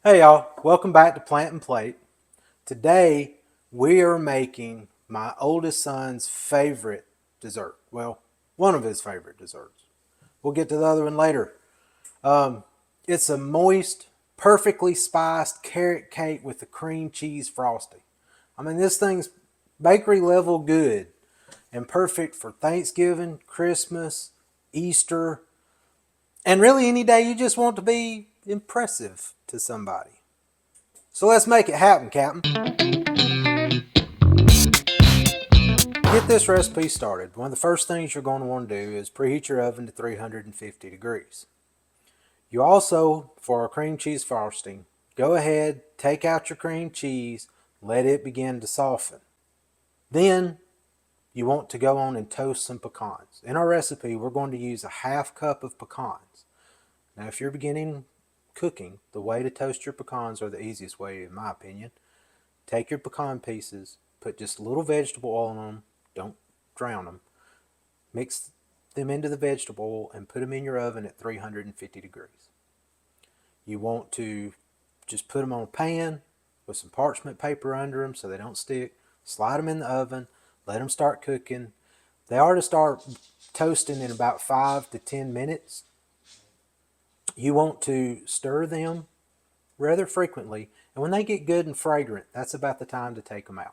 Hey y'all, welcome back to Plant and Plate. Today we are making my oldest son's favorite dessert. Well, one of his favorite desserts. We'll get to the other one later. Um, it's a moist, perfectly spiced carrot cake with a cream cheese frosting. I mean, this thing's bakery level good and perfect for Thanksgiving, Christmas, Easter, and really any day you just want to be impressive to somebody. So let's make it happen, Captain. Get this recipe started, one of the first things you're going to want to do is preheat your oven to 350 degrees. You also, for our cream cheese frosting, go ahead, take out your cream cheese, let it begin to soften. Then you want to go on and toast some pecans. In our recipe, we're going to use a half cup of pecans. Now, if you're beginning cooking, the way to toast your pecans, or the easiest way in my opinion, take your pecan pieces, put just a little vegetable oil on them, don't drown them, mix them into the vegetable oil and put them in your oven at 350 degrees. You want to just put them on a pan with some parchment paper under them so they don't stick, slide them in the oven, let them start cooking. They are to start toasting in about 5 to 10 minutes. You want to stir them rather frequently, and when they get good and fragrant, that's about the time to take them out.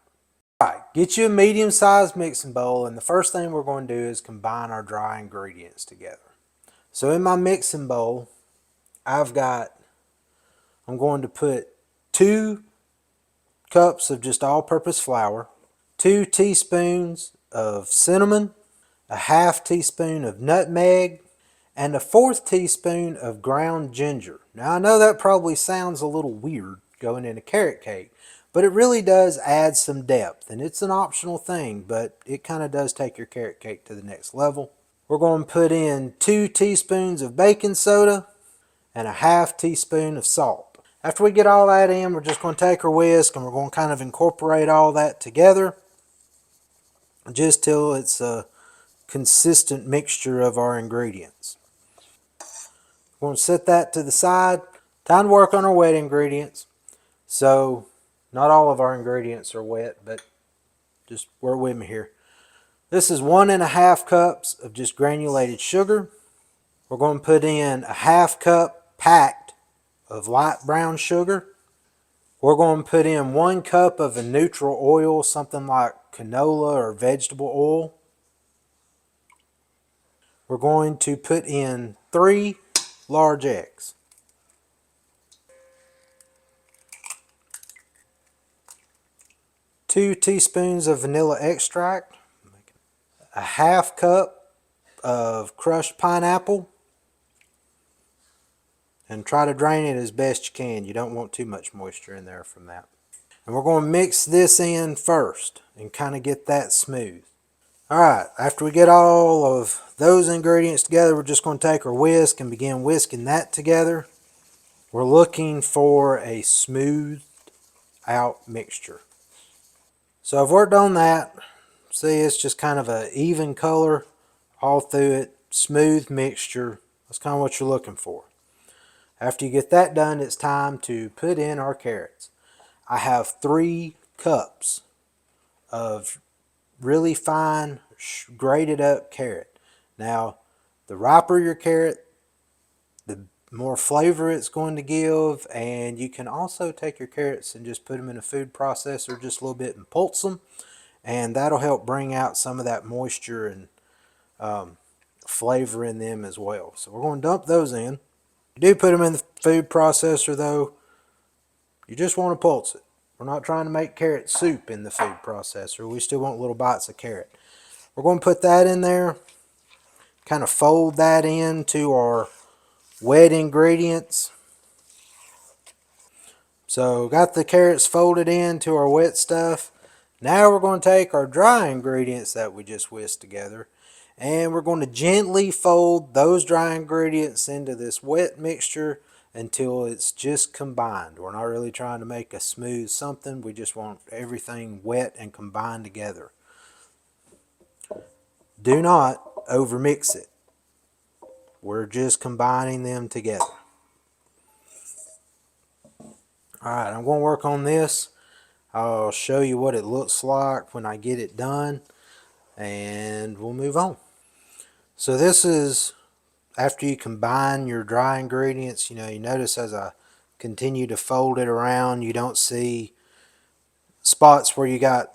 Alright, get you a medium-sized mixing bowl, and the first thing we're going to do is combine our dry ingredients together. So in my mixing bowl, I'm going to put 2 cups of just all-purpose flour, 2 teaspoons of cinnamon, a half teaspoon of nutmeg, and a 1/4 teaspoon of ground ginger. Now I know that probably sounds a little weird going in a carrot cake, but it really does add some depth, and it's an optional thing, but it kind of does take your carrot cake to the next level. We're going to put in 2 teaspoons of baking soda and a half teaspoon of salt. After we get all that in, we're just going to take our whisk and we're going to kind of incorporate all that together just till it's a consistent mixture of our ingredients. We're going to set that to the side. Time to work on our wet ingredients. So, not all of our ingredients are wet, but just work with me here. This is 1.5 cups of just granulated sugar. We're going to put in a half cup packed of light brown sugar. We're going to put in 1 cup of a neutral oil, something like canola or vegetable oil. We're going to put in 3 large eggs. 2 teaspoons of vanilla extract. A half cup of crushed pineapple. And try to drain it as best you can. You don't want too much moisture in there from that. And we're going to mix this in first and kind of get that smooth. Alright, after we get all of those ingredients together, we're just going to take our whisk and begin whisking that together. We're looking for a smooth out mixture. So I've worked on that. See, it's just kind of an even color all through it, smooth mixture. That's kind of what you're looking for. After you get that done, it's time to put in our carrots. I have 3 cups of really fine grated up carrot. Now, the riper your carrot, the more flavor it's going to give, and you can also take your carrots and just put them in a food processor just a little bit and pulse them, and that'll help bring out some of that moisture and flavor in them as well. So we're going to dump those in. You do put them in the food processor though, you just want to pulse it. We're not trying to make carrot soup in the food processor. We still want little bites of carrot. We're going to put that in there, kind of fold that into our wet ingredients. So got the carrots folded into our wet stuff. Now we're going to take our dry ingredients that we just whisked together, and we're going to gently fold those dry ingredients into this wet mixture until it's just combined. We're not really trying to make a smooth something. We just want everything wet and combined together. Do not overmix it. We're just combining them together. Alright, I'm going to work on this. I'll show you what it looks like when I get it done, and we'll move on. So this is after you combine your dry ingredients. You notice as I continue to fold it around, you don't see spots where you got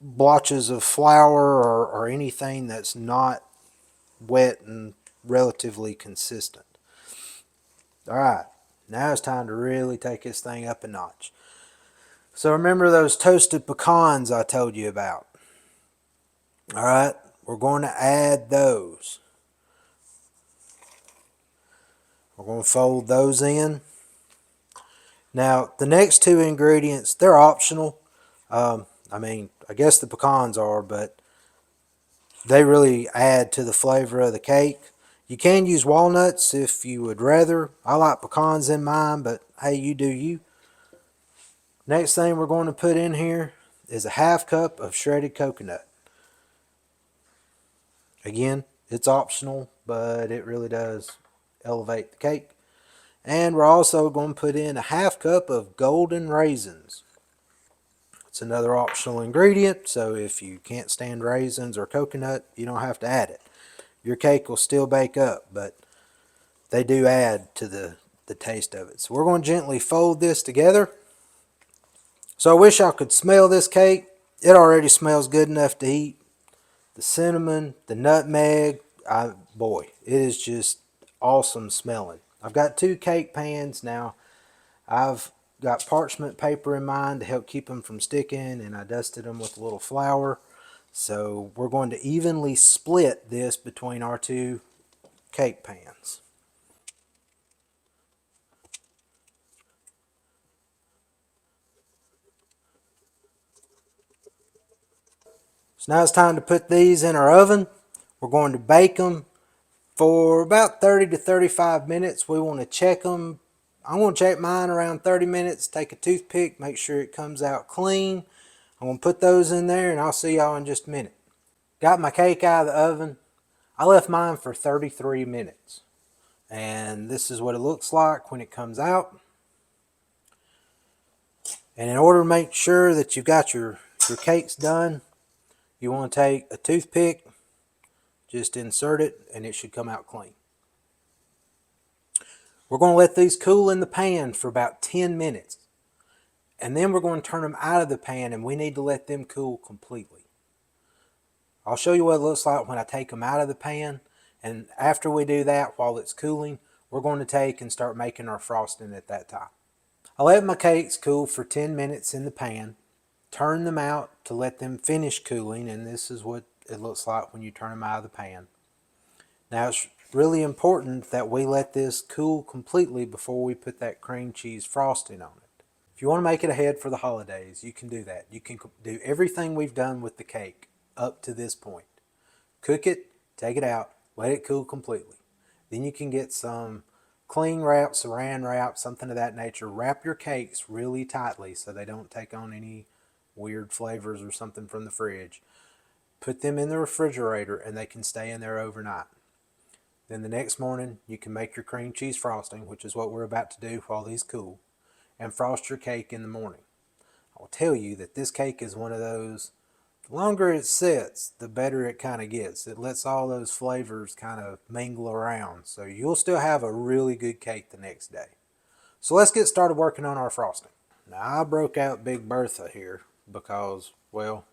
blotches of flour or anything that's not wet and relatively consistent. Alright, now it's time to really take this thing up a notch. So remember those toasted pecans I told you about? Alright, we're going to add those. We're going to fold those in. Now, the next two ingredients, they're optional. I guess the pecans are, but they really add to the flavor of the cake. You can use walnuts if you would rather. I like pecans in mine, but hey, you do you. Next thing we're going to put in here is a half cup of shredded coconut. Again, it's optional, but it really does elevate the cake. And we're also going to put in a half cup of golden raisins. It's another optional ingredient, so if you can't stand raisins or coconut, you don't have to add it. Your cake will still bake up, but they do add to the taste of it. So we're going to gently fold this together. So I wish I could smell this cake. It already smells good enough to eat. The cinnamon, the nutmeg, boy, it is just awesome smelling. I've got 2 cake pans now. I've got parchment paper in mine to help keep them from sticking, and I dusted them with a little flour. So we're going to evenly split this between our 2 cake pans. So now it's time to put these in our oven. We're going to bake them for about 30 to 35 minutes. We want to check them. I'm going to check mine around 30 minutes. Take a toothpick, make sure it comes out clean. I'm going to put those in there, and I'll see y'all in just a minute. Got my cake out of the oven. I left mine for 33 minutes. And this is what it looks like when it comes out. And in order to make sure that you've got your cakes done, you want to take a toothpick, just insert it, and it should come out clean. We're going to let these cool in the pan for about 10 minutes. And then we're going to turn them out of the pan, and we need to let them cool completely. I'll show you what it looks like when I take them out of the pan. And after we do that, while it's cooling, we're going to take and start making our frosting at that time. I let my cakes cool for 10 minutes in the pan, turn them out to let them finish cooling, and this is what it looks like when you turn them out of the pan. Now it's really important that we let this cool completely before we put that cream cheese frosting on it. If you want to make it ahead for the holidays, you can do that. You can do everything we've done with the cake up to this point. Cook it, take it out, let it cool completely. Then you can get some cling wrap, saran wrap, something of that nature. Wrap your cakes really tightly so they don't take on any weird flavors or something from the fridge. Put them in the refrigerator and they can stay in there overnight. Then the next morning you can make your cream cheese frosting, which is what we're about to do while these cool, and frost your cake in the morning. I will tell you that this cake is one of those, the longer it sits, the better it kind of gets. It lets all those flavors kind of mingle around. So you'll still have a really good cake the next day. So let's get started working on our frosting. Now I broke out Big Bertha here because, well,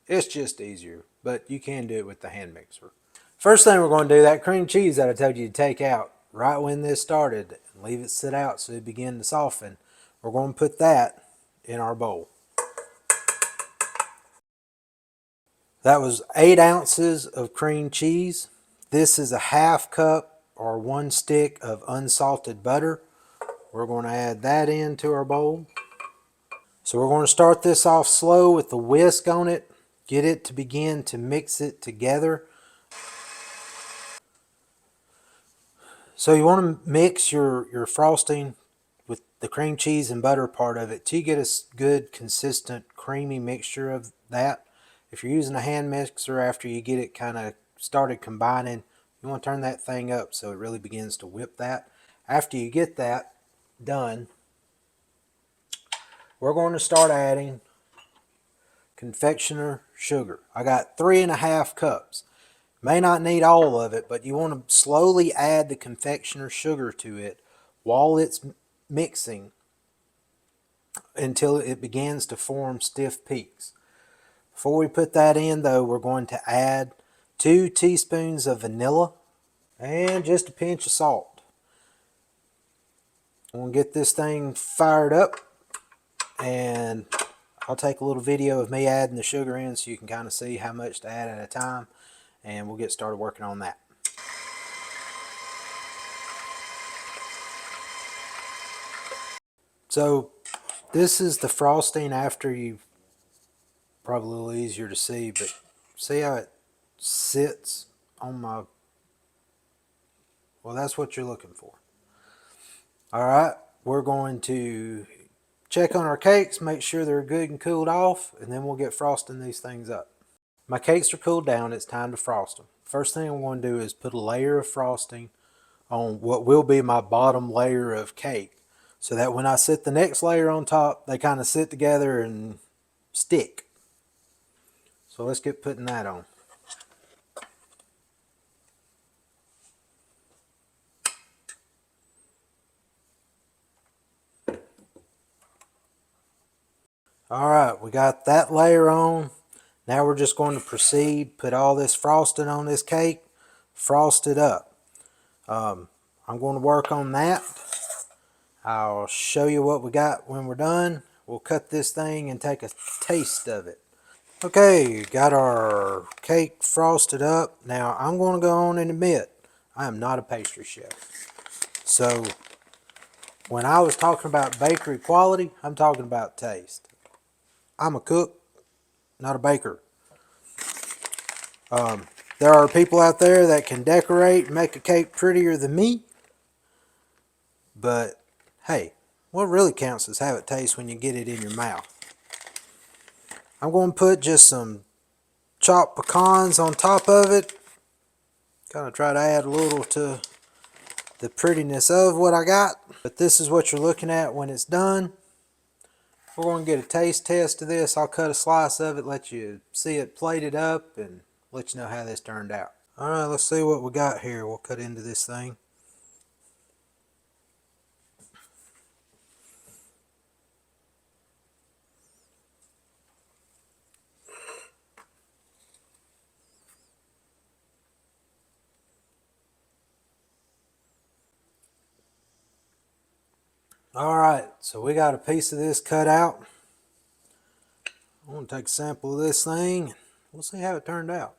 it's just easier, but you can do it with the hand mixer. First thing we're going to do, that cream cheese that I told you to take out right when this started and leave it sit out so it begin to soften, we're going to put that in our bowl. That was 8 ounces of cream cheese. This is a half cup or 1 stick of unsalted butter. We're going to add that into our bowl. So we're going to start this off slow with the whisk on it. Get it to begin to mix it together. So you want to mix your frosting with the cream cheese and butter part of it till you get a good, consistent, creamy mixture of that. If you're using a hand mixer after you get it kind of started combining, you want to turn that thing up so it really begins to whip that. After you get that done, we're going to start adding confectioner sugar. I got 3.5 cups. May not need all of it, but you want to slowly add the confectioner sugar to it while it's mixing until it begins to form stiff peaks. Before we put that in though, we're going to add 2 teaspoons of vanilla and just a pinch of salt. I'm going to get this thing fired up, and I'll take a little video of me adding the sugar in so you can kind of see how much to add at a time, and we'll get started working on that. So this is the frosting after you, probably a little easier to see, but see how it sits on my, well, that's what you're looking for. All right, we're going to check on our cakes, make sure they're good and cooled off, and then we'll get frosting these things up. My cakes are cooled down, it's time to frost them. First thing I'm going to do is put a layer of frosting on what will be my bottom layer of cake, so that when I sit the next layer on top, they kind of sit together and stick. So let's get putting that on. All right, we got that layer on. Now we're just going to proceed, put all this frosting on this cake, frost it up. I'm going to work on that. I'll show you what we got when we're done. We'll cut this thing and take a taste of it. Okay, got our cake frosted up. Now I'm going to go on and admit, I am not a pastry chef. So when I was talking about bakery quality, I'm talking about taste. I'm a cook, not a baker. There are people out there that can decorate and make a cake prettier than me. But hey, what really counts is how it tastes when you get it in your mouth. I'm going to put just some chopped pecans on top of it. Kind of try to add a little to the prettiness of what I got. But this is what you're looking at when it's done. We're going to get a taste test of this. I'll cut a slice of it, let you see it plated up, and let you know how this turned out. Alright, let's see what we got here. We'll cut into this thing. Alright, so we got a piece of this cut out. I'm going to take a sample of this thing. We'll see how it turned out.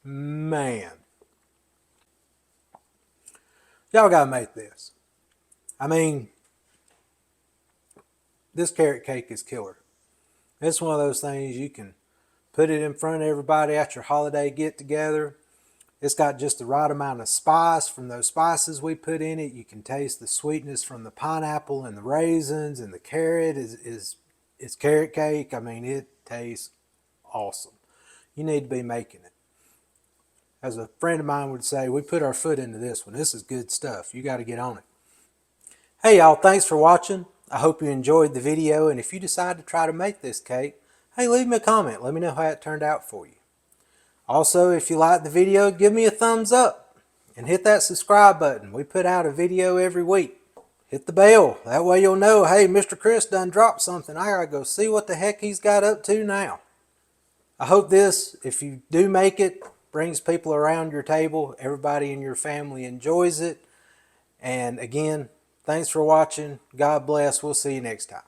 Man. Y'all gotta make this. I mean, this carrot cake is killer. It's one of those things you can put it in front of everybody at your holiday get together. It's got just the right amount of spice from those spices we put in it. You can taste the sweetness from the pineapple and the raisins, and the carrot is carrot cake. I mean, it tastes awesome. You need to be making it. As a friend of mine would say, we put our foot into this one. This is good stuff. You got to get on it. Hey y'all, thanks for watching. I hope you enjoyed the video, and if you decide to try to make this cake, hey, leave me a comment. Let me know how it turned out for you. Also, if you liked the video, give me a thumbs up and hit that subscribe button. We put out a video every week. Hit the bell. That way you'll know, hey, Mr. Chris done dropped something. I gotta go see what the heck he's got up to now. I hope this, if you do make it, brings people around your table. Everybody in your family enjoys it. And again, thanks for watching. God bless. We'll see you next time.